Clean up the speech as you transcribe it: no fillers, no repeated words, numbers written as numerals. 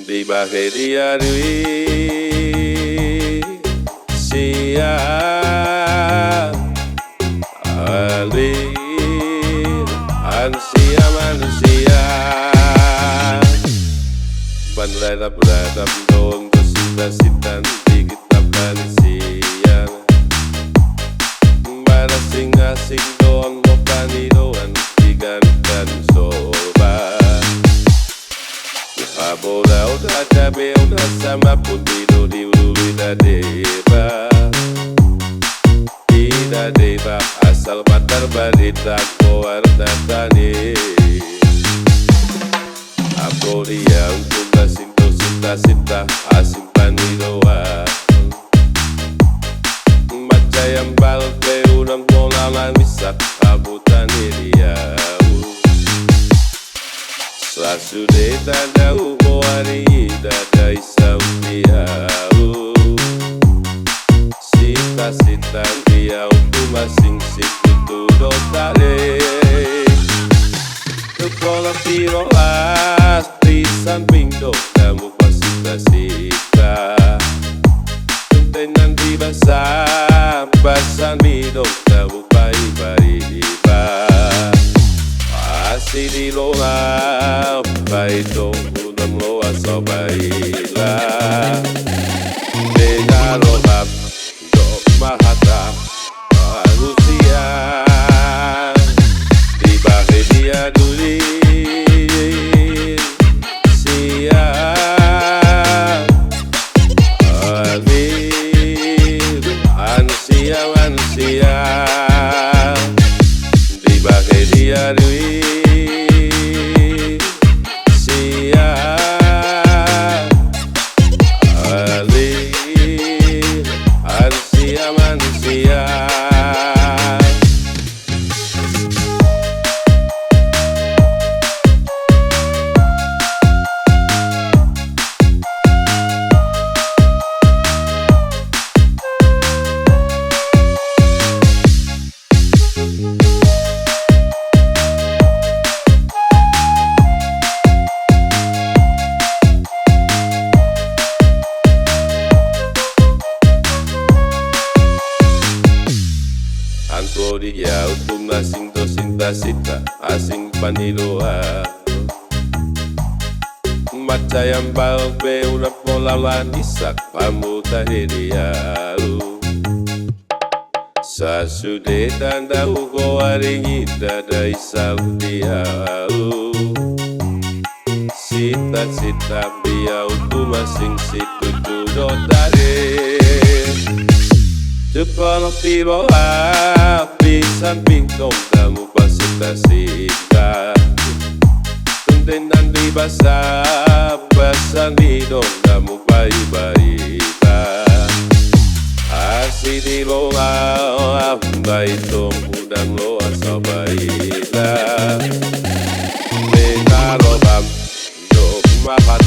di bahagia diri siang alir ansia manusia beradab-radab dong kesinta-sintan di kitab siang pada sing-asing doang mau panidoan digantikan sobat Aboda udah cabe udah sama pun tidur di ulu tidak deba asal matar badita koar datani Aku dia untuk nasinto sinta asing panidoa Maca yang balpe unang mola manisak abutan dia Sudah tanda ubo hari dada isau diau Sita dia untuk masing situ tudo tale Sekolah tiro las di samping kamu pasita Tentenan di basah basan midok kamu bai-bai-ba Así di loa baito unam loa so baila Dengar lobab do mahata manusia di bahagia duri siang alir ansia manusia di bahagia duri Dia untuk nasing to sinta asing panidoa Maca yang balbe una pola manisak pamuta dia Sasude tanda ugo aringi dada isau dia Sita dia untuk masing situ tudo tare Sekolah tiro api samping dong kamu pasita Tentenan di basah basan di dong kamu bai-bai-ba Asih di loa baito udang loa so baila Dengar lobam do mahat